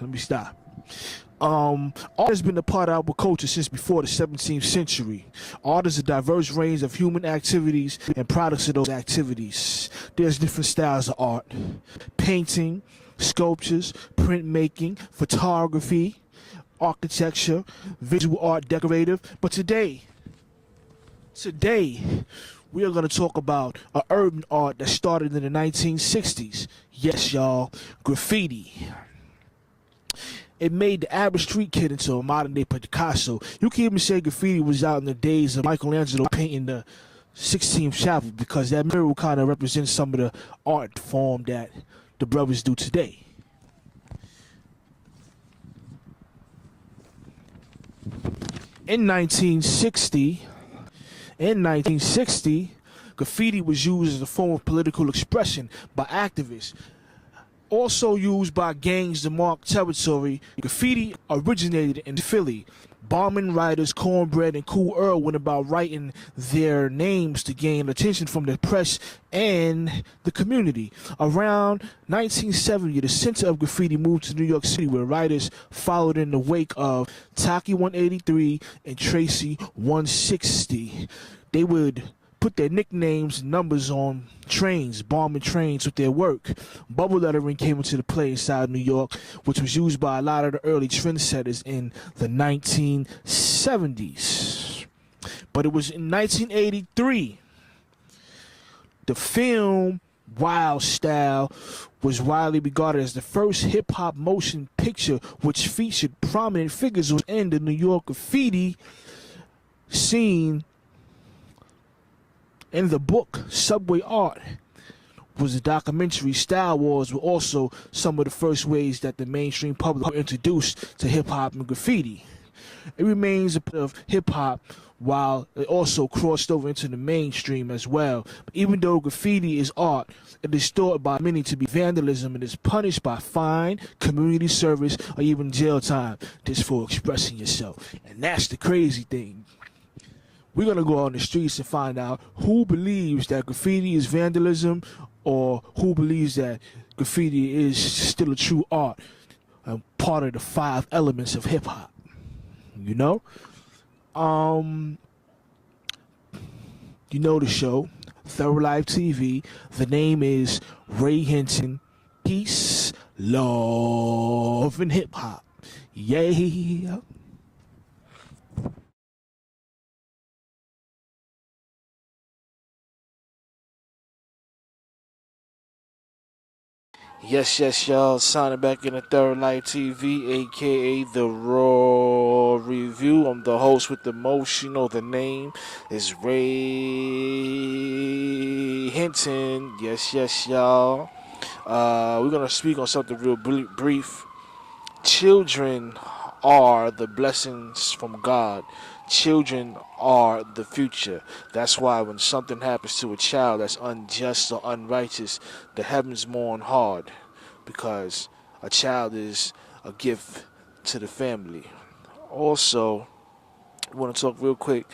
Let me stop. Art has been a part of our culture since before the 17th century. Art is a diverse range of human activities and products of those activities. There's different styles of art: painting, sculptures, printmaking, photography, architecture, visual art, decorative. But today, we are going to talk about an urban art that started in the 1960s. Yes, y'all, graffiti. It made the average street kid into a modern-day Picasso. You can even say graffiti was out in the days of Michelangelo painting the 16th chapel, because that mural kind of represents some of the art form that the brothers do today. In 1960, graffiti was used as a form of political expression by activists. Also used by gangs to mark territory, graffiti originated in Philly. Bombing writers Cornbread and Cool Earl went about writing their names to gain attention from the press and the community. Around 1970, the center of graffiti moved to New York City, where writers followed in the wake of Taki 183 and Tracy 160. They would put their nicknames and numbers on trains, bombing trains with their work. Bubble lettering came into the play inside New York, which was used by a lot of the early trendsetters in the 1970s. But it was in 1983, the film Wild Style was widely regarded as the first hip-hop motion picture which featured prominent figures in the New York graffiti scene. In the book, Subway Art was a documentary. Style Wars were also some of the first ways that the mainstream public were introduced to hip-hop and graffiti. It remains a part of hip-hop, while it also crossed over into the mainstream as well. But even though graffiti is art, it is thought by many to be vandalism and is punished by fine, community service, or even jail time just for expressing yourself. And that's the crazy thing. We're going to go on the streets and find out who believes that graffiti is vandalism, or who believes that graffiti is still a true art and part of the 5 elements of hip-hop. You know? You know the show, Thorough Life TV. The name is Ray Hinton. Peace, love, and hip-hop. Yeah. Yes, y'all. Signing back in the Third Life TV, aka The Raw Review. I'm the host with the most. You know the name is Ray Hinton. Yes, y'all. We're going to speak on something real brief. Children are the blessings from God. Children are the future. That's why when something happens to a child that's unjust or unrighteous, the heavens mourn hard, because a child is a gift to the family. Also, I want to talk real quick.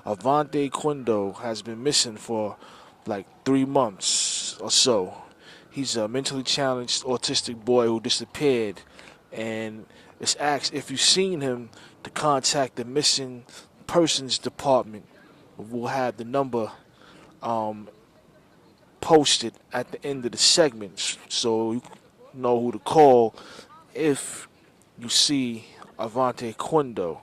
Avante Quindo has been missing for like 3 months or so. He's a mentally challenged autistic boy who disappeared, and it's asked if you've seen him to contact the missing persons department. We'll have the number posted at the end of the segment, so you know who to call if you see Avante Quindo.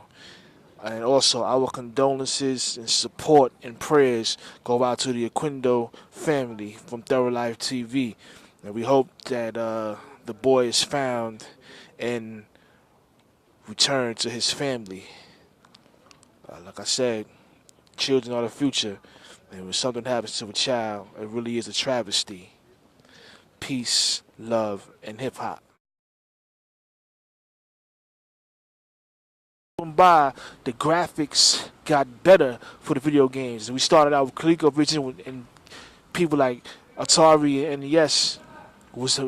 And also, our condolences and support and prayers go out to the Quindo family from Thorough Life TV. And we hope that the boy is found and returned to his family. Like I said, children are the future. And when something happens to a child, it really is a travesty. Peace, love, and hip-hop. By the graphics got better for the video games. We started out with ColecoVision and people like Atari and NES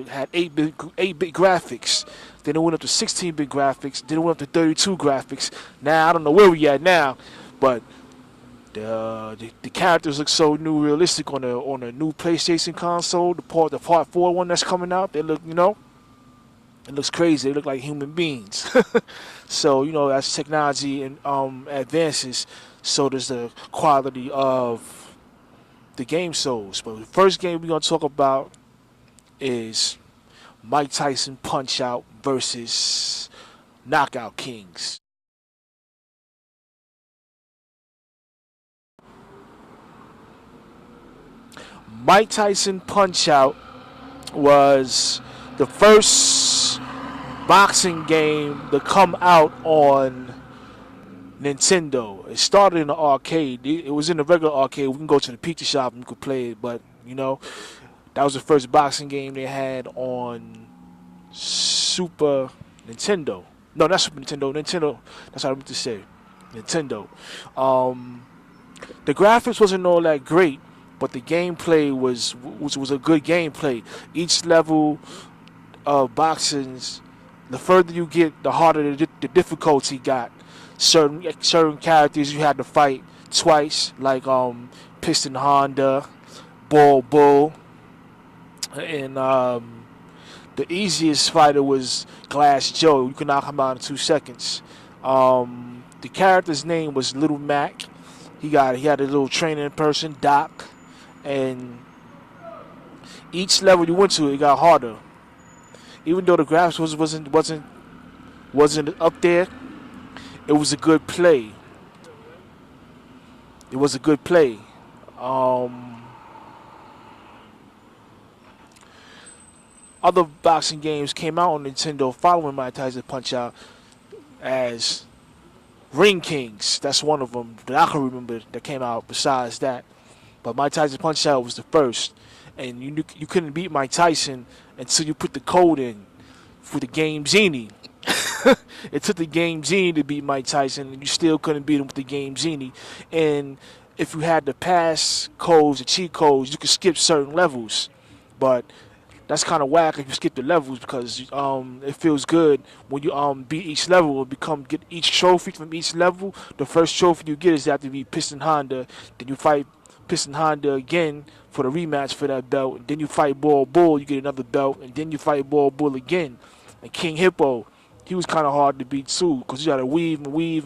had 8-bit graphics. Then it went up to 16-bit graphics. Then it went up to 32 graphics. Now I don't know where we at now, but the characters look so new, realistic on a new PlayStation console. The part 4 one that's coming out, they look, It looks crazy. They look like human beings. So as technology and advances, so does the quality of the game souls. But the first game we're gonna talk about is Mike Tyson Punch Out versus Knockout Kings. Mike Tyson Punch Out was the first boxing game to come out on Nintendo. It started in the arcade. It was in the regular arcade. We can go to the pizza shop and you could play it, but that was the first boxing game they had on Super Nintendo. No, not Super Nintendo. Nintendo. That's what I meant to say. Nintendo. Um, the graphics wasn't all that great, but the gameplay was a good gameplay. Each level of boxings, the further you get, the harder the difficulty got. Certain characters you had to fight twice, like Piston Honda, Ball Bull, and the easiest fighter was Glass Joe. You could knock him out in 2 seconds. The character's name was Little Mac. He had a little training person, Doc, and each level you went to, it got harder. Even though the graphics wasn't up there, it was a good play. It was a good play. Um, Other boxing games came out on Nintendo following Mike Tyson Punch Out as Ring Kings. That's one of them that I can remember that came out besides that. But Mike Tyson Punch Out was the first. And you couldn't beat Mike Tyson until you put the code in for the Game Genie. It took the Game Genie to beat Mike Tyson, and you still couldn't beat him with the Game Genie. And if you had the pass codes, the cheat codes, you could skip certain levels. But that's kind of whack if you skip the levels because it feels good when you beat each level or get each trophy from each level. The first trophy you get is after you beat Piston Honda. Then you fight Piston Honda again for the rematch for that belt. And then you fight Ball Bull, you get another belt, and then you fight Ball Bull again. And King Hippo, he was kind of hard to beat too, because you got to weave and weave.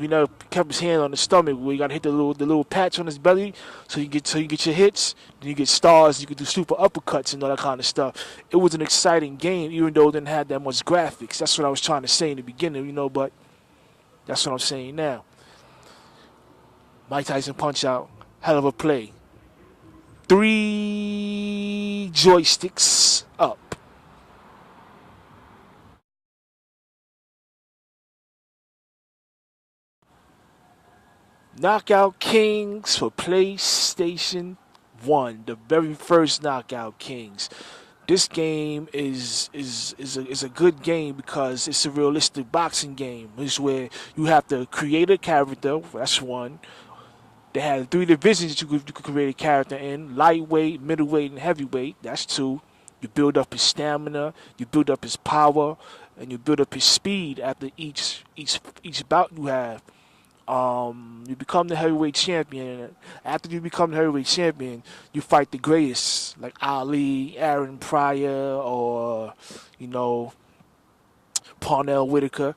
Kept his hand on the stomach where you got to hit the little patch on his belly, so you get your hits. Then you get stars. You can do super uppercuts and all that kind of stuff. It was an exciting game, even though it didn't have that much graphics. That's what I was trying to say in the beginning, But that's what I'm saying now. Mike Tyson Punch Out, hell of a play. 3 joysticks up. Knockout Kings for PlayStation 1, the very first Knockout Kings. This game is a good game because it's a realistic boxing game. It's where you have to create a character. That's one. They had 3 divisions that you could create a character in: lightweight, middleweight, and heavyweight. That's 2. You build up his stamina, you build up his power, and you build up his speed after each bout you have. You become the heavyweight champion. After you become the heavyweight champion, you fight the greatest, like Ali, Aaron Pryor, or you know Parnell Whitaker.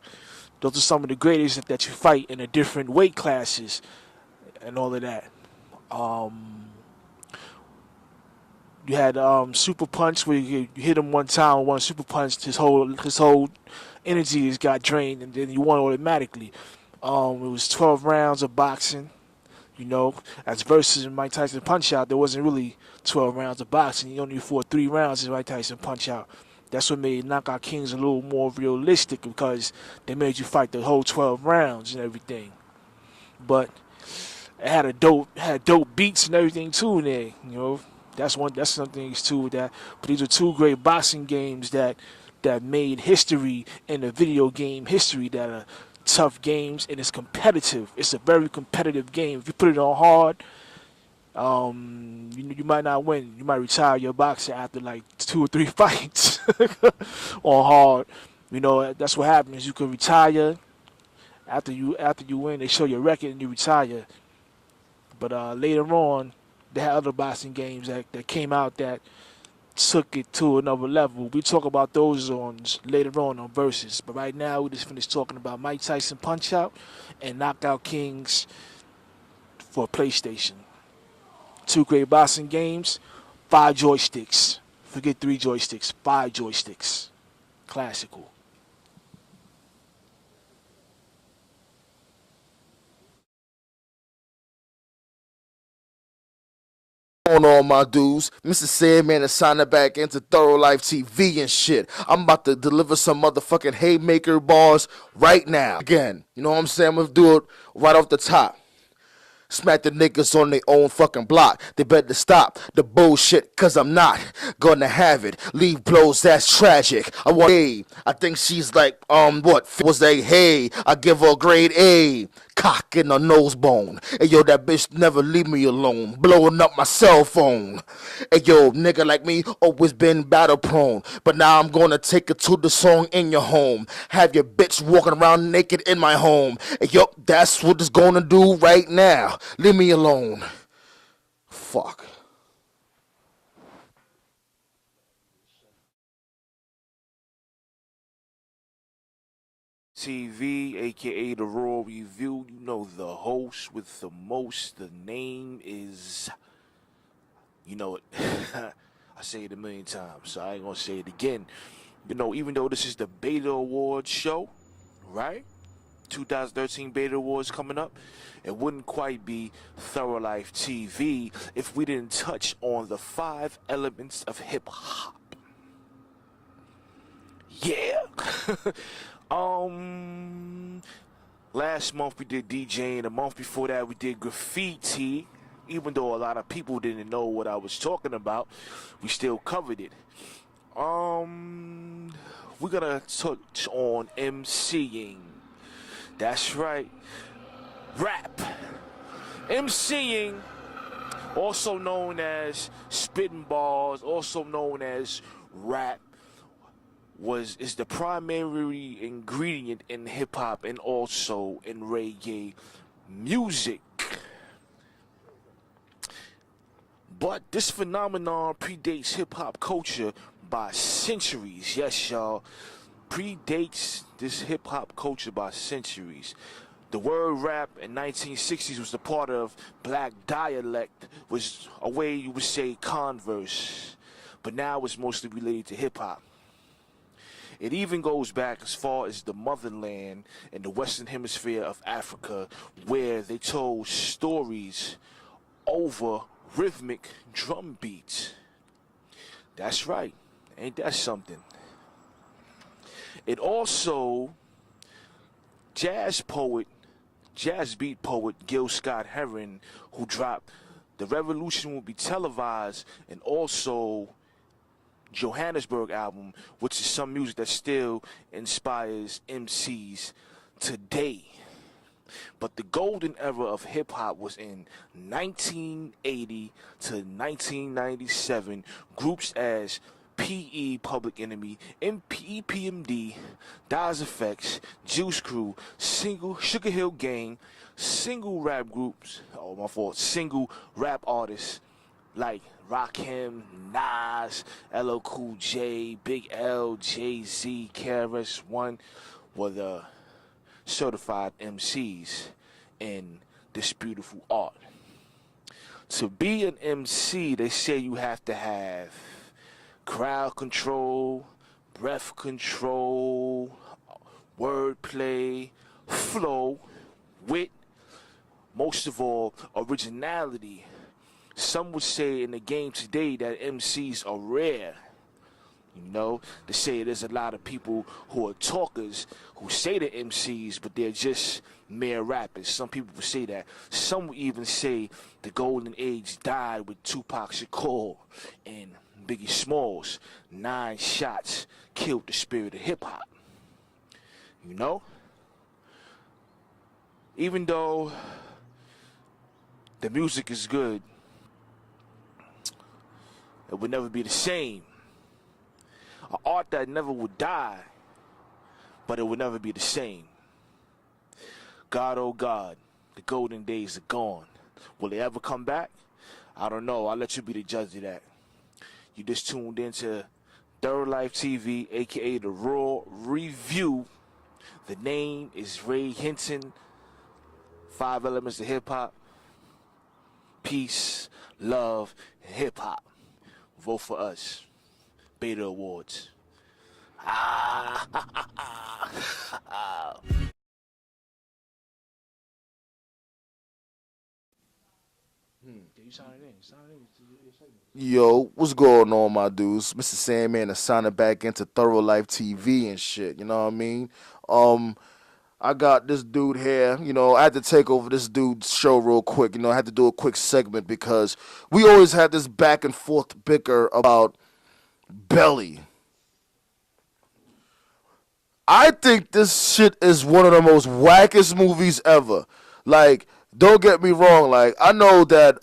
Those are some of the greatest that you fight in the different weight classes and all of that. Um, you had Super Punch where you hit him one time, one Super Punch, his whole energy just got drained, and then you won automatically. It was 12 rounds of boxing. As versus in Mike Tyson Punch Out, there wasn't really 12 rounds of boxing. You only fought 3 rounds in Mike Tyson Punch Out. That's what made Knockout Kings a little more realistic because they made you fight the whole 12 rounds and everything. But it had dope beats and everything too in there. That's some things too with that. But these are 2 great boxing games that made history in the video game history that are tough games, and it's competitive. It's a very competitive game. If you put it on hard, you might not win. You might retire your boxer after like 2 or 3 fights on hard. That's what happens. You can retire after you win. They show your record and you retire. But later on, they had other boxing games that came out that took it to another level. We talk about those later on Versus. But right now, we just finished talking about Mike Tyson Punch Out and Knockout Kings for PlayStation. Two great boxing games, 5 joysticks. Forget 3 joysticks, 5 joysticks. Classical. On my dudes, Mr. Sandman is signing back into Thorough Life TV and shit. I'm about to deliver some motherfucking haymaker bars right now. Again, you know what I'm saying? I'm gonna do it right off the top. Smack the niggas on their own fucking block. They better stop the bullshit, cause I'm not gonna have it. Leave blows that's tragic. I want A. I think she's like, what? Was they, hey, I give her a grade A. Cock in her nose bone. Hey yo, that bitch never leave me alone. Blowing up my cell phone. Hey yo, nigga like me always been battle prone. But now I'm gonna take it to the song in your home. Have your bitch walking around naked in my home. Hey yo, that's what it's gonna do right now. Leave me alone. Fuck. TV, aka The Raw Review. You know the host with the most. The name is, you know it. I say it a million times, so I ain't gonna say it again. You know, even though this is the Beta Awards show, right? 2013 Beta Awards coming up, it wouldn't quite be Thorough Life TV if we didn't touch on the 5 elements of hip hop. Yeah. um Last month we did DJing, the month before that we did graffiti. Even though a lot of people didn't know what I was talking about, we still covered it. We're gonna touch on MCing. That's right. Rap. MCing, also known as spitting bars, also known as rap, is the primary ingredient in hip hop and also in reggae music. But this phenomenon predates hip hop culture by centuries. Yes, y'all. Predates this hip hop culture by centuries. The word rap in 1960s was a part of black dialect, was a way you would say converse. But now it's mostly related to hip hop. It even goes back as far as the motherland in the western hemisphere of Africa, where they told stories over rhythmic drum beats. That's right. Ain't that something? It also, jazz beat poet Gil Scott Heron, who dropped The Revolution Will Be Televised, and also Johannesburg album, which is some music that still inspires MCs today. But the golden era of hip hop was in 1980 to 1997. Groups as PE, Public Enemy, EPMD, Daz Effects, Juice Crew, Sugar Hill Gang, single rap groups, single rap artists like Rakim, Nas, LL Cool J, Big L, Jay-Z, KRS-One were the certified MCs in this beautiful art. To be an MC, they say you have to have crowd control, breath control, wordplay, flow, wit, most of all, originality. Some would say in the game today that MCs are rare. You know, they say there's a lot of people who are talkers who say they're MCs, but they're just mere rappers. Some people would say that. Some would even say the golden age died with Tupac Shakur and Biggie Smalls. 9 shots killed the spirit of hip hop. You know? Even though the music is good, it would never be the same. An art that never would die, but it would never be the same. God, oh God, the golden days are gone. Will they ever come back? I don't know. I'll let you be the judge of that. You just tuned into Third Life TV, aka the Raw Review. The name is Ray Hinton. 5 elements of hip hop: peace, love, and hip hop. Vote for us. Beta Awards. You sign it in. Sign it in. Yo, what's going on, my dudes? Mr. Sandman is signing back into Thorough Life TV and shit. You know what I mean? I got this dude here. You know, I had to take over this dude's show real quick. You know, I had to do a quick segment because we always had this back and forth bicker about Belly. I think this shit is one of the most wackest movies ever. Like, don't get me wrong. Like, I know that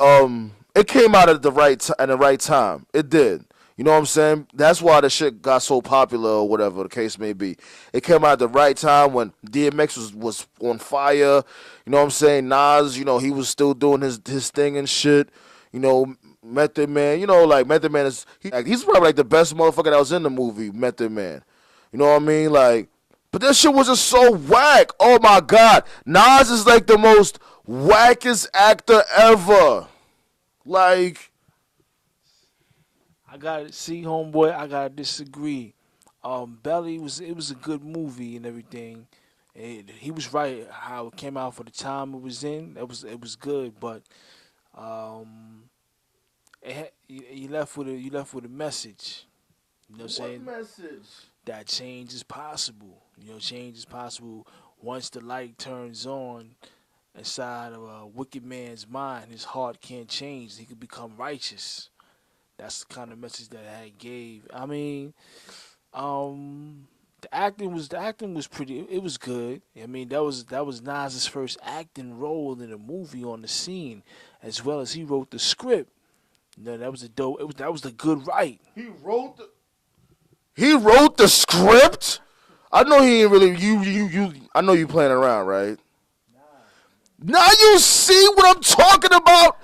it came out at the right time. It did. You know what I'm saying? That's why the shit got so popular or whatever the case may be. It came out at the right time when DMX was on fire. You know what I'm saying? Nas, you know, he was still doing his thing and shit. You know, Method Man, you know, like Method Man he's probably like the best motherfucker that was in the movie, Method Man. You know what I mean? Like, but that shit was just so whack. Oh my God. Nas is like the most wackest actor ever. Like, I gotta see, homeboy. I gotta disagree. Belly was a good movie and everything. He was right how it came out for the time it was in. It was good, but um, you left with a message. You know what I'm what saying? message? That change is possible. You know, change is possible once the light turns on inside of a wicked man's mind. His heart can't change. He could become righteous. That's the kind of message that I gave. I mean, the acting was pretty. It was good. I mean, that was Nas's first acting role in a movie on the scene, as well as he wrote the script. You know, that was a dope. That was the good write. He wrote the script? I know he ain't really you I know you playing around, right? Now you see what I'm talking about?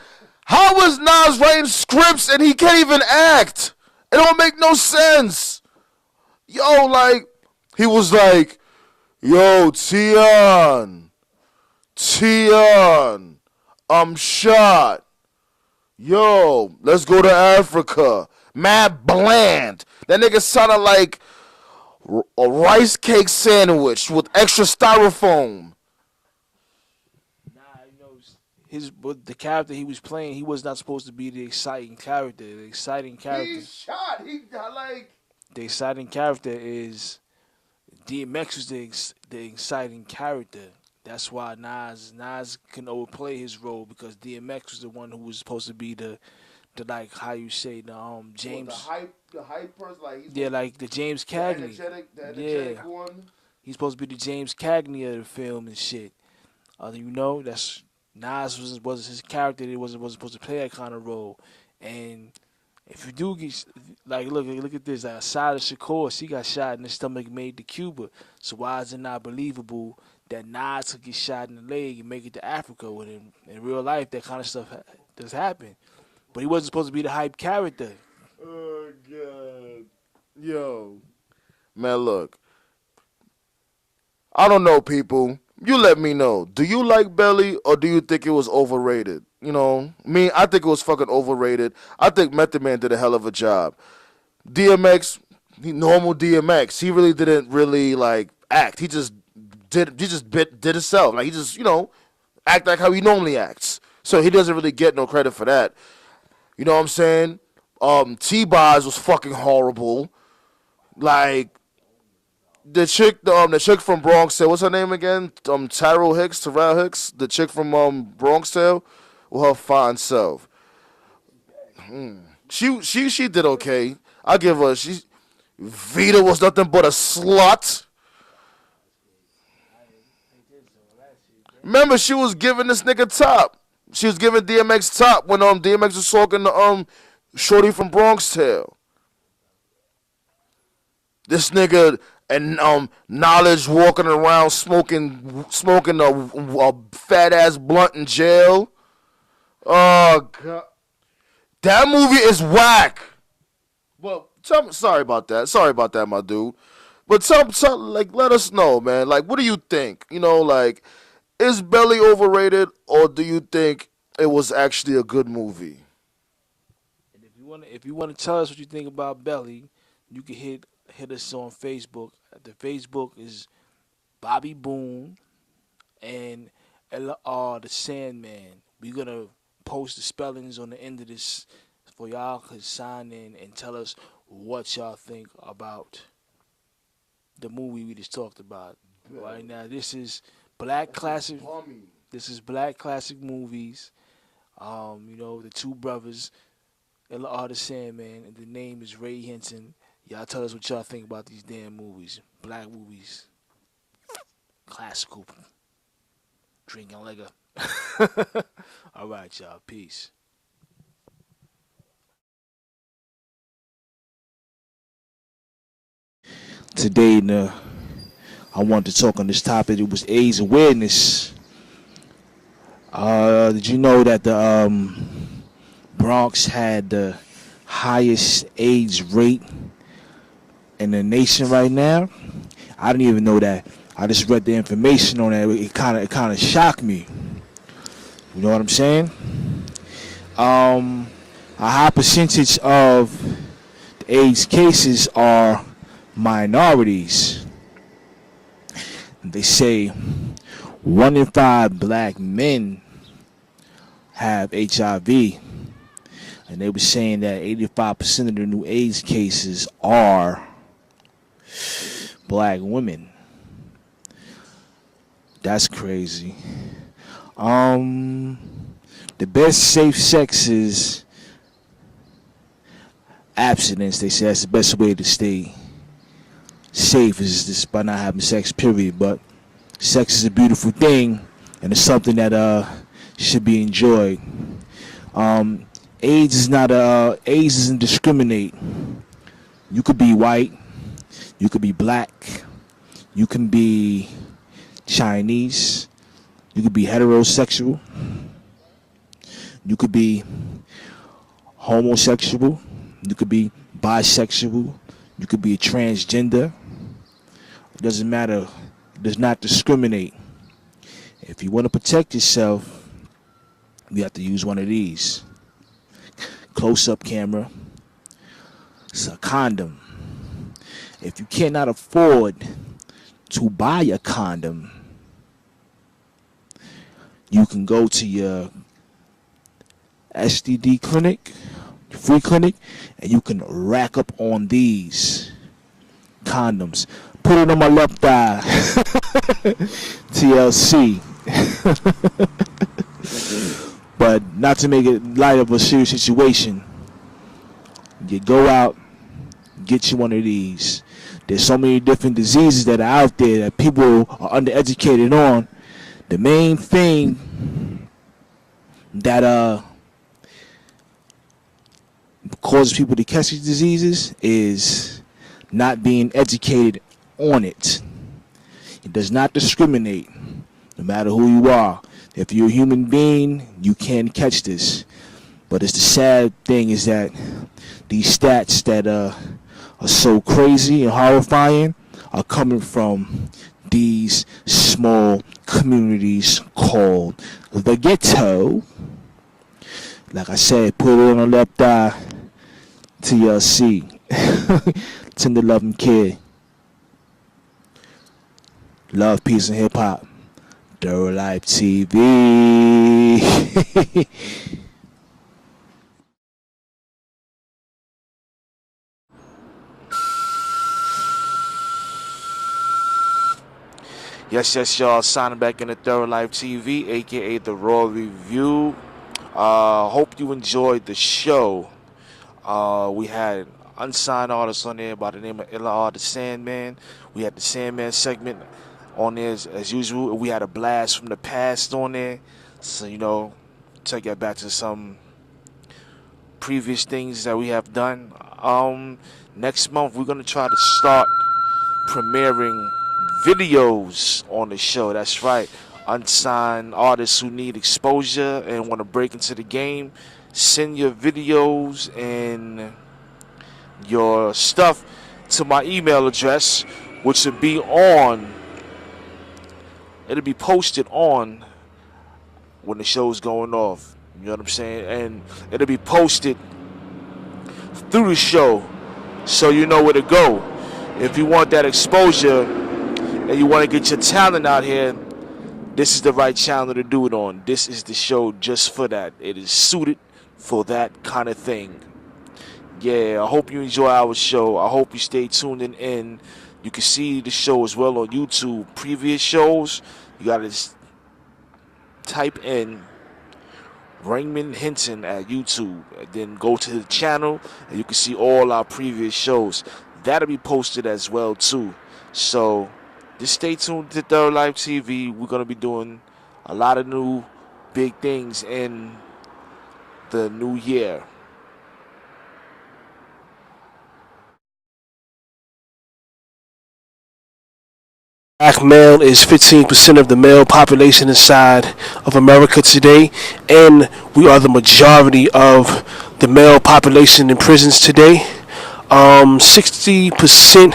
How is Nas writing scripts and he can't even act? It don't make no sense. Yo, like, he was like, yo, Tion, I'm shot. Yo, let's go to Africa. Mad bland. That nigga sounded like a rice cake sandwich with extra styrofoam. Nah, but the character he was playing, he was not supposed to be the exciting character. He's shot. The exciting character is DMX was the exciting character. That's why Nas can overplay his role because DMX was the one who was supposed to be the like how you say the James. The hype person, like he's Yeah, like the James Cagney. the energetic Yeah, one. he's supposed to be the James Cagney of the film and shit. You know, that's Nas was his character. He wasn't supposed to play that kind of role. And if you do get like look at this, like Asada Shakur, she got shot in the stomach, made to Cuba. So why is it not believable that Nas could get shot in the leg and make it to Africa with him? In real life, that kind of stuff does happen. But he wasn't supposed to be the hype character. Oh God, yo, man, look, I don't know, people. You let me know. Do you like Belly or do you think it was overrated? You know, me, I think it was fucking overrated. I think Method Man did a hell of a job. DMX, normal DMX. He really didn't really like act. He just did himself. Like he just, you know, act like how he normally acts. So he doesn't really get no credit for that. You know what I'm saying? T-Boz was fucking horrible. Like the chick from Bronx Tale, what's her name again? Terrell Hicks. The chick from Bronx Tale, with her fine self. She did okay. I give her. Vita was nothing but a slut. Remember, she was giving this nigga top. She was giving DMX top when DMX was talking to Shorty from Bronx Tale. This nigga and Knowledge walking around smoking a fat ass blunt in jail. Oh God, that movie is whack. Tell me, sorry about that. Sorry about that, my dude. But like, let us know, man. Like, what do you think? Like, is Belly overrated, or do you think it was actually a good movie? And if you wanna tell us what you think about Belly, you can hit us on Facebook. The Facebook is Bobby Boone and LR the Sandman. We're gonna post the spellings on the end of this for y'all to sign in and tell us what y'all think about the movie we just talked about. Right now, this is Black Classic. This is Black Classic Movies. The two brothers, LR the Sandman, and the name is Ray Hinton. Y'all tell us what y'all think about these damn movies. Black movies. Classical. Drinking liquor. All right, y'all. Peace. Today, I wanted to talk on this topic. It was AIDS awareness. Did you know that the Bronx had the highest AIDS rate in the nation right now? I didn't even know that. I just read the information on that. It kind of shocked me. You know what I'm saying? A high percentage of the AIDS cases are minorities. They say 1 in 5 black men have HIV, and they were saying that 85% of the new AIDS cases are black women. That's crazy. Um, the best safe sex is abstinence. They say that's the best way to stay safe is just by not having sex. Period. But sex is a beautiful thing, and it's something that should be enjoyed. Um, AIDS is not AIDS doesn't discriminate. You could be white, you could be black, you can be Chinese, you could be heterosexual, you could be homosexual, you could be bisexual, you could be a transgender. It doesn't matter. It does not discriminate. If you want to protect yourself, you have to use one of these. Close-up camera. It's a condom. If you cannot afford to buy a condom, you can go to your STD clinic, free clinic, and you can rack up on these condoms. Put it on my left thigh. TLC. But not to make it light of a serious situation, you go out, get you one of these. There's so many different diseases that are out there that people are undereducated on. The main thing that causes people to catch these diseases is not being educated on it. It does not discriminate, no matter who you are. If you're a human being, you can catch this. But it's the sad thing is that these stats that are so crazy and horrifying are coming from these small communities called the ghetto. Like I said, put it on the left eye. TLC. Tender loving kid. Love, peace, and hip hop. Thorough Life TV. Yes, y'all. Signing back in the Thorough Life TV, aka the Raw Review. Hope you enjoyed the show. We had unsigned artists on there by the name of LR the Sandman. We had the Sandman segment on there as usual. We had a blast from the past on there. So, take that back to some previous things that we have done. Next month, we're going to try to start premiering videos on the show. That's right. Unsigned artists who need exposure and want to break into the game, send your videos and your stuff to my email address, which will be on. It'll be posted on when the show's going off. You know what I'm saying? And it'll be posted through the show, so you know where to go. If you want that exposure and you want to get your talent out here, this is the right channel to do it on. This is the show just for that. It is suited for that kind of thing. Yeah, I hope you enjoy our show. I hope you stay tuned in. You can see the show as well on YouTube. Previous shows, you got to type in Raymond Hinton at YouTube, and then go to the channel and you can see all our previous shows. That'll be posted as well too. So just stay tuned to Third Life TV. We're gonna be doing a lot of new big things in the new year. Black male is 15% of the male population inside of America today, and we are the majority of the male population in prisons today. 60%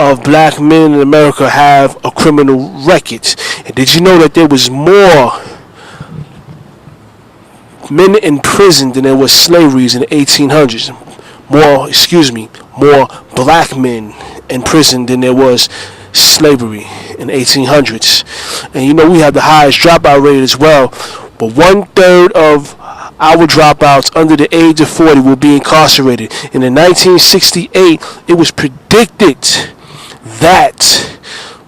of black men in America have a criminal record. And did you know that there was more men in prison than there was slaveries in the 1800s? More black men in prison than there was slavery in the 1800s. And you know we have the highest dropout rate as well. But 1/3 of our dropouts under the age of 40 will be incarcerated. And in 1968, it was predicted that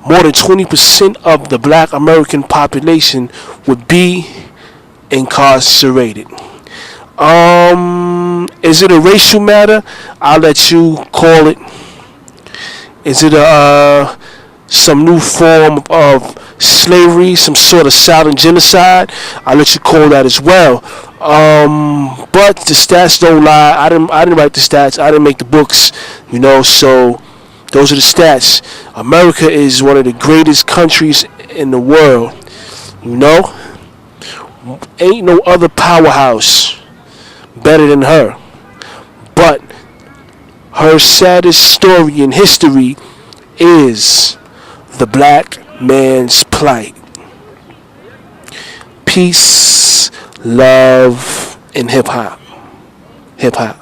more than 20% of the black American population would be incarcerated. Is it a racial matter? I'll let you call it. Is it some new form of slavery, some sort of silent genocide? I'll let you call that as well. But the stats don't lie. I didn't write the stats. I didn't make the books, so those are the stats. America is one of the greatest countries in the world. Ain't no other powerhouse better than her. But her saddest story in history is the black man's plight. Peace, love, and hip hop. Hip hop.